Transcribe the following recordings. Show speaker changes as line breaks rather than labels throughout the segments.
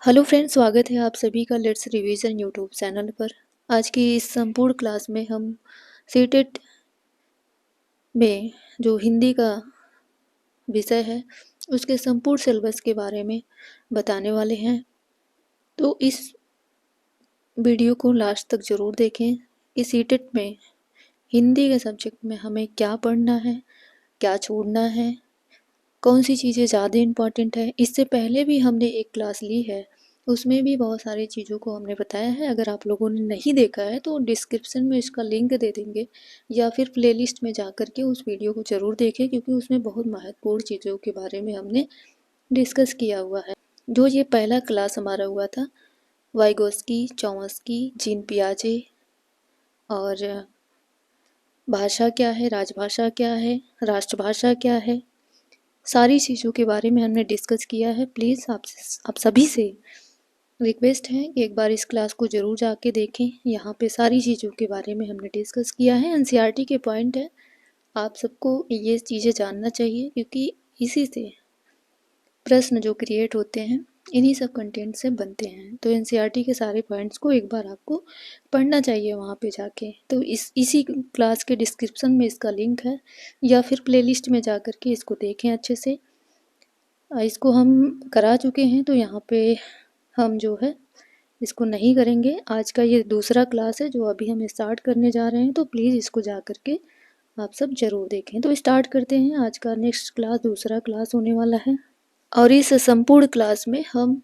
Hello friends, स्वागत है आप सभी का लेट्स रिवीजन यूट्यूब चैनल पर। आज की इस संपूर्ण क्लास में हम सीटेट में जो हिंदी का विषय है उसके संपूर्ण सिलेबस के बारे में बताने वाले हैं। तो इस वीडियो को लास्ट तक ज़रूर देखें कि सीटेट में हिंदी के सब्जेक्ट में हमें क्या पढ़ना है, क्या छोड़ना है, कौन सी चीज़ें ज़्यादा इम्पॉर्टेंट है। इससे पहले भी हमने एक क्लास ली है, उसमें भी बहुत सारी चीज़ों को हमने बताया है। अगर आप लोगों ने नहीं देखा है तो डिस्क्रिप्शन में इसका लिंक दे देंगे या फिर प्लेलिस्ट में जा कर के उस वीडियो को ज़रूर देखें, क्योंकि उसमें बहुत महत्वपूर्ण चीज़ों के बारे में हमने डिस्कस किया हुआ है। जो ये पहला क्लास हमारा हुआ था वाइगोस्की, चॉम्स्की, जीन पियाजे और भाषा क्या है, राजभाषा क्या है, राष्ट्रभाषा क्या है, सारी चीज़ों के बारे में हमने डिस्कस किया है। प्लीज़ आप सभी से रिक्वेस्ट है कि एक बार इस क्लास को ज़रूर जाके देखें। यहाँ पे सारी चीज़ों के बारे में हमने डिस्कस किया है। एनसीईआरटी के पॉइंट है, आप सबको ये चीज़ें जानना चाहिए, क्योंकि इसी से प्रश्न जो क्रिएट होते हैं इन्हीं सब कंटेंट से बनते हैं। तो एनसीईआरटी के सारे पॉइंट्स को एक बार आपको पढ़ना चाहिए वहाँ पे जाके। तो इसी क्लास के डिस्क्रिप्शन में इसका लिंक है, या फिर प्लेलिस्ट में जा कर के इसको देखें अच्छे से। इसको हम करा चुके हैं, तो यहाँ पे हम जो है इसको नहीं करेंगे। आज का ये दूसरा क्लास है जो अभी हम स्टार्ट करने जा रहे हैं, तो प्लीज़ इसको जा कर के आप सब ज़रूर देखें। तो स्टार्ट करते हैं। आज का नेक्स्ट क्लास दूसरा क्लास होने वाला है, और इस संपूर्ण क्लास में हम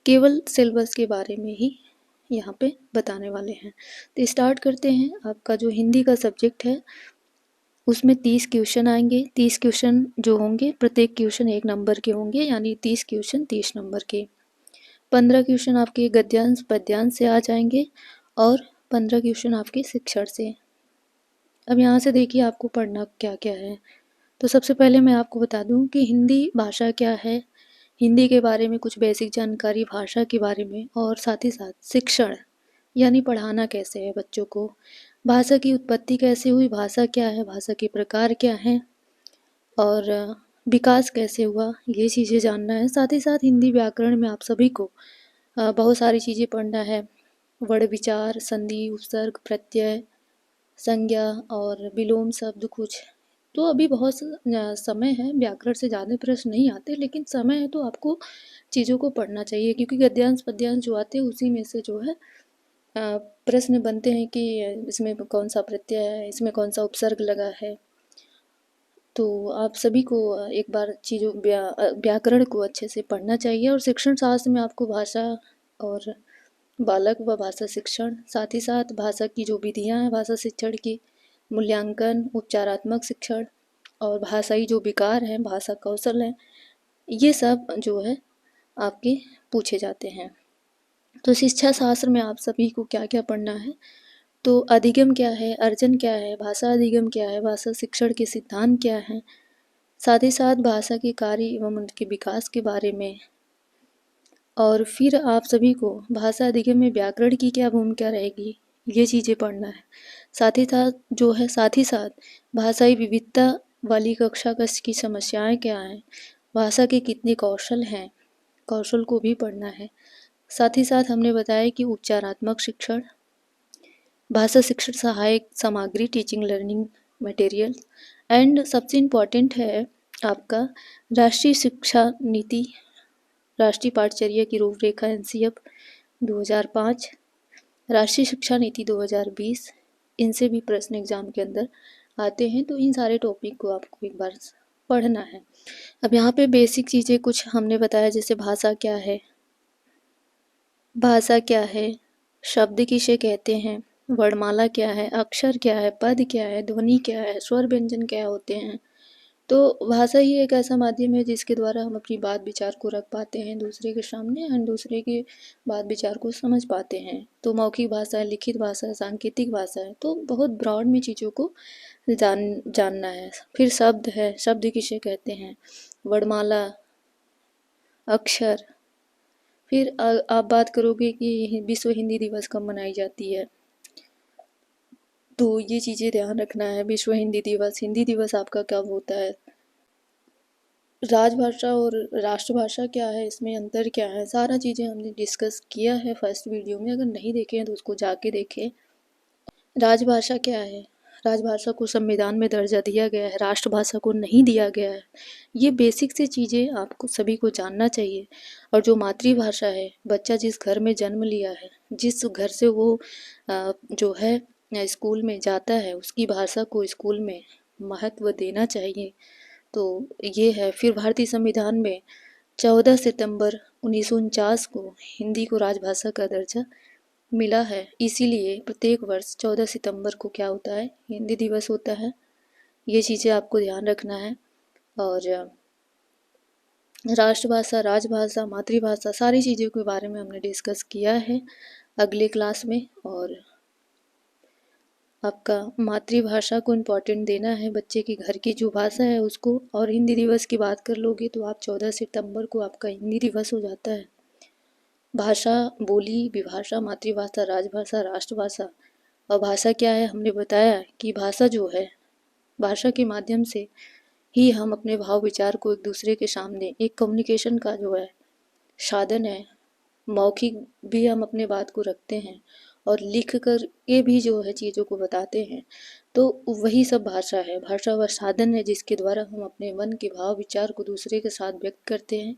केवल सिलेबस के बारे में ही यहाँ पे बताने वाले हैं। तो स्टार्ट करते हैं। आपका जो हिंदी का सब्जेक्ट है उसमें 30 क्वेश्चन आएंगे। 30 क्वेश्चन जो होंगे, प्रत्येक क्वेश्चन 1 नंबर के होंगे, यानी 30 क्वेश्चन 30 नंबर के। 15 क्वेश्चन आपके गद्यांश पद्यांश से आ जाएंगे और 15 क्वेश्चन आपके शिक्षण से। अब यहाँ से देखिए आपको पढ़ना क्या क्या है। तो सबसे पहले मैं आपको बता दूं कि हिंदी भाषा क्या है, हिंदी के बारे में कुछ बेसिक जानकारी भाषा के बारे में, और साथ ही साथ शिक्षण यानी पढ़ाना कैसे है बच्चों को, भाषा की उत्पत्ति कैसे हुई, भाषा क्या है, भाषा के प्रकार क्या हैं, और विकास कैसे हुआ, ये चीज़ें जानना है। साथ ही साथ हिंदी व्याकरण में आप सभी को बहुत सारी चीज़ें पढ़ना है। वर्ण विचार, संधि, उपसर्ग, प्रत्यय, संज्ञा और विलोम शब्द कुछ। तो अभी बहुत समय है, व्याकरण से ज़्यादा प्रश्न नहीं आते, लेकिन समय है तो आपको चीज़ों को पढ़ना चाहिए, क्योंकि गद्यांश पद्यांश जो आते हैं उसी में से जो है प्रश्न बनते हैं कि इसमें कौन सा प्रत्यय है, इसमें कौन सा उपसर्ग लगा है। तो आप सभी को एक बार चीज़ों व्याकरण को अच्छे से पढ़ना चाहिए। और शिक्षण शास्त्र में आपको भाषा और बालक व भाषा शिक्षण, साथ ही साथ भाषा की जो विधियाँ हैं भाषा शिक्षण की, मूल्यांकन, उपचारात्मक शिक्षण और भाषाई जो विकार हैं, भाषा कौशल हैं, ये सब जो है आपके पूछे जाते हैं। तो शिक्षा शास्त्र में आप सभी को क्या क्या पढ़ना है, तो अधिगम क्या है, अर्जन क्या है, भाषा अधिगम क्या है, भाषा शिक्षण के सिद्धांत क्या हैं, साथ ही साथ भाषा के कार्य एवं उनके विकास के बारे में। और फिर आप सभी को भाषा अधिगम में व्याकरण की क्या भूमिका रहेगी, ये चीज़ें पढ़ना है। साथ ही साथ भाषाई विविधता वाली कक्षा की समस्याएं क्या हैं, भाषा के कितने कौशल हैं, कौशल को भी पढ़ना है। साथ ही साथ हमने बताया कि उपचारात्मक शिक्षण, भाषा शिक्षण सहायक सामग्री, टीचिंग लर्निंग मटेरियल, एंड सबसे इम्पॉर्टेंट है आपका राष्ट्रीय शिक्षा नीति, राष्ट्रीय पाठचर्या की रूपरेखा एनसीएफ 2005, राष्ट्रीय शिक्षा नीति 2020, इनसे भी प्रश्न एग्जाम के अंदर आते हैं। तो इन सारे टॉपिक को आपको एक बार पढ़ना है। अब यहाँ पे बेसिक चीज़ें कुछ हमने बताया, जैसे भाषा क्या है, शब्द किसे कहते हैं, वर्णमाला क्या है, अक्षर क्या है, पद क्या है, ध्वनि क्या है, स्वर व्यंजन क्या होते हैं। तो भाषा ही एक ऐसा माध्यम है जिसके द्वारा हम अपनी बात विचार को रख पाते हैं दूसरे के सामने, और दूसरे की बात विचार को समझ पाते हैं। तो मौखिक भाषा है, लिखित भाषा है, सांकेतिक भाषा है, तो बहुत ब्रॉड में चीज़ों को जानना है। फिर शब्द है, शब्द किसे कहते हैं, वर्णमाला, अक्षर। फिर आप बात करोगे कि विश्व हिंदी दिवस कब मनाई जाती है, तो ये चीज़ें ध्यान रखना है। विश्व हिंदी दिवस आपका कब होता है, राजभाषा और राष्ट्रभाषा क्या है, इसमें अंतर क्या है, सारा चीज़ें हमने डिस्कस किया है फर्स्ट वीडियो में। अगर नहीं देखे हैं तो उसको जाके देखें। राजभाषा क्या है? राजभाषा को संविधान में दर्जा दिया गया है, राष्ट्रभाषा को नहीं दिया गया है। ये बेसिक सी चीज़ें आपको सभी को जानना चाहिए। और जो मातृभाषा है, बच्चा जिस घर में जन्म लिया है, जिस घर से वो जो है स्कूल में जाता है, उसकी भाषा को स्कूल में महत्व देना चाहिए। तो ये है। फिर भारतीय संविधान में 14 सितंबर 1949 को हिंदी को राजभाषा का दर्जा मिला है। इसीलिए प्रत्येक वर्ष 14 सितंबर को क्या होता है, हिंदी दिवस होता है। ये चीज़ें आपको ध्यान रखना है। और राष्ट्रभाषा, राजभाषा, मातृभाषा, सारी चीज़ों के बारे में हमने डिस्कस किया है अगले क्लास में। और आपका मातृभाषा को इम्पोर्टेंट देना है, बच्चे की घर की जो भाषा है उसको। और हिंदी दिवस की बात कर लोगे तो आप 14 सितंबर को आपका हिंदी दिवस हो जाता है। भाषा, बोली, विभाषा, मातृभाषा, राजभाषा, राष्ट्रभाषा। और भाषा क्या है, हमने बताया कि भाषा जो है, भाषा के माध्यम से ही हम अपने भाव विचार को एक दूसरे के सामने, एक कम्युनिकेशन का जो है साधन है। मौखिक भी हम अपने बात को रखते हैं और लिख कर के भी जो है चीज़ों को बताते हैं। तो वही सब भाषा है। भाषा वह साधन है जिसके द्वारा हम अपने मन के भाव विचार को दूसरे के साथ व्यक्त करते हैं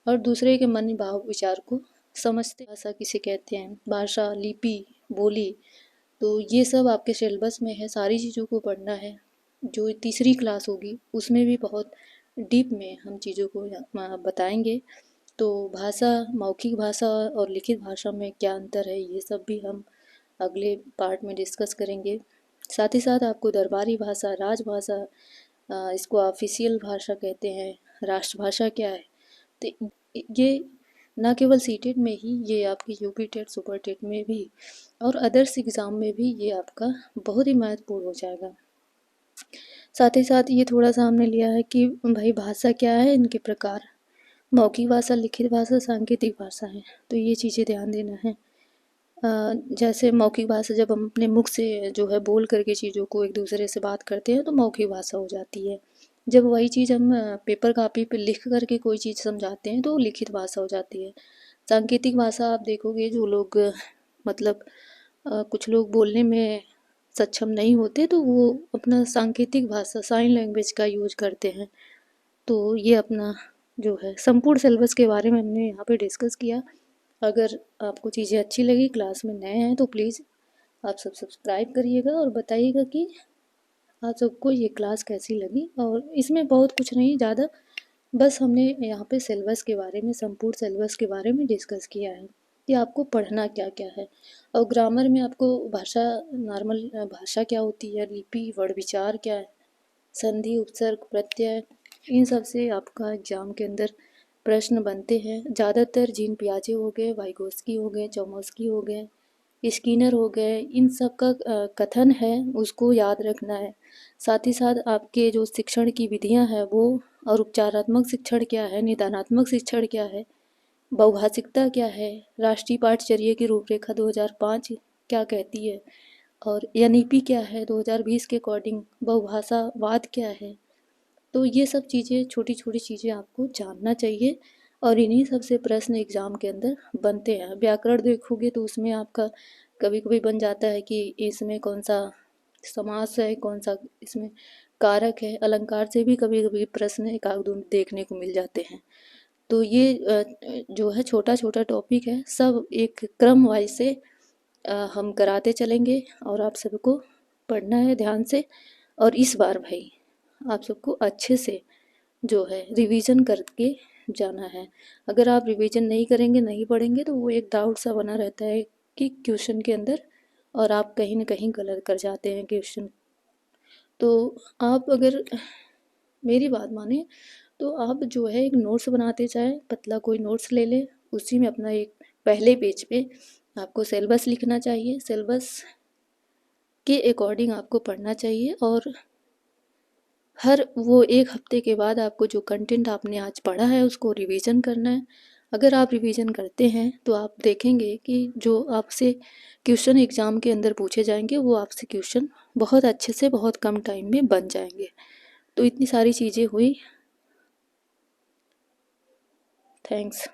और दूसरे के मन भाव विचार को समझते। भाषा किसे कहते हैं, भाषा, लिपि, बोली, तो ये सब आपके सिलेबस में है, सारी चीज़ों को पढ़ना है। जो तीसरी क्लास होगी उसमें भी बहुत डीप में हम चीज़ों को बताएंगे। तो भाषा, मौखिक भाषा और लिखित भाषा में क्या अंतर है, ये सब भी हम अगले पार्ट में डिस्कस करेंगे। साथ ही साथ आपको दरबारी भाषा, राजभाषा, इसको ऑफिशियल भाषा कहते हैं, राष्ट्रभाषा क्या है, तो ये ना केवल सीटेट में ही, ये आपकी यूपी टेट, सुपर टेट में भी और अदर्स एग्ज़ाम में भी ये आपका बहुत ही महत्वपूर्ण हो जाएगा। साथ ही साथ ये थोड़ा सा हमने लिया है कि भाई भाषा क्या है, इनके प्रकार, मौखिक भाषा, लिखित भाषा, सांकेतिक भाषा है। तो ये चीज़ें ध्यान देना है। जैसे मौखिक भाषा, जब हम अपने मुख से जो है बोल करके चीज़ों को एक दूसरे से बात करते हैं तो मौखिक भाषा हो जाती है। जब वही चीज़ हम पेपर कापी पे लिख करके कोई चीज़ समझाते हैं तो लिखित भाषा हो जाती है। सांकेतिक भाषा आप देखोगे, जो लोग मतलब कुछ लोग बोलने में सक्षम नहीं होते तो वो अपना सांकेतिक भाषा, साइन लैंग्वेज का यूज करते हैं। तो ये अपना जो है संपूर्ण सिलेबस के बारे में हमने यहाँ पे डिस्कस किया। अगर आपको चीज़ें अच्छी लगी, क्लास में नए हैं तो प्लीज़ आप सब सब्सक्राइब करिएगा और बताइएगा कि आप सबको ये क्लास कैसी लगी। और इसमें बहुत कुछ नहीं ज़्यादा, बस हमने यहाँ पे सिलेबस के बारे में, संपूर्ण सिलेबस के बारे में डिस्कस किया है कि आपको पढ़ना क्या क्या है। और ग्रामर में आपको भाषा, नॉर्मल भाषा क्या होती है, लिपि, वर्ण विचार क्या है, संधि, उपसर्ग, प्रत्यय, इन सब से आपका एग्जाम के अंदर प्रश्न बनते हैं। ज़्यादातर जीन पियाजे हो गए, वाइगोस्की हो गए, चोमस्की हो गए, स्किनर हो गए, इन सब का कथन है उसको याद रखना है। साथ ही साथ आपके जो शिक्षण की विधियां हैं वो, और उपचारात्मक शिक्षण क्या है, निदानात्मक शिक्षण क्या है, बहुभाषिकता क्या है, राष्ट्रीय पाठ्यचर्या की रूपरेखा 2005 क्या कहती है, और एनईपी क्या है 2020 के अकॉर्डिंग, बहुभाषावाद क्या है। तो ये सब चीज़ें, छोटी छोटी चीज़ें आपको जानना चाहिए और इन्हीं सब से प्रश्न एग्ज़ाम के अंदर बनते हैं। व्याकरण देखोगे तो उसमें आपका कभी कभी बन जाता है कि इसमें कौन सा समास है, कौन सा इसमें कारक है। अलंकार से भी कभी कभी प्रश्न एक आध दो देखने को मिल जाते हैं। तो ये जो है छोटा छोटा टॉपिक है, सब एक क्रम वाइज से हम कराते चलेंगे और आप सबको पढ़ना है ध्यान से। और इस बार भाई आप सबको अच्छे से जो है रिवीजन करके जाना है। अगर आप रिवीजन नहीं करेंगे, नहीं पढ़ेंगे तो वो एक डाउट सा बना रहता है कि क्वेश्चन के अंदर, और आप कहीं ना कहीं गलत कर जाते हैं क्वेश्चन। तो आप अगर मेरी बात माने तो आप जो है एक नोट्स बनाते जाए, पतला कोई नोट्स ले ले, उसी में अपना एक पहले पेज पे आपको सिलेबस लिखना चाहिए। सिलेबस के अकॉर्डिंग आपको पढ़ना चाहिए और हर वो एक हफ्ते के बाद आपको जो कंटेंट आपने आज पढ़ा है उसको रिवीजन करना है। अगर आप रिवीजन करते हैं तो आप देखेंगे कि जो आपसे क्वेश्चन एग्ज़ाम के अंदर पूछे जाएंगे वो आपसे क्वेश्चन बहुत अच्छे से बहुत कम टाइम में बन जाएंगे। तो इतनी सारी चीज़ें हुई। थैंक्स।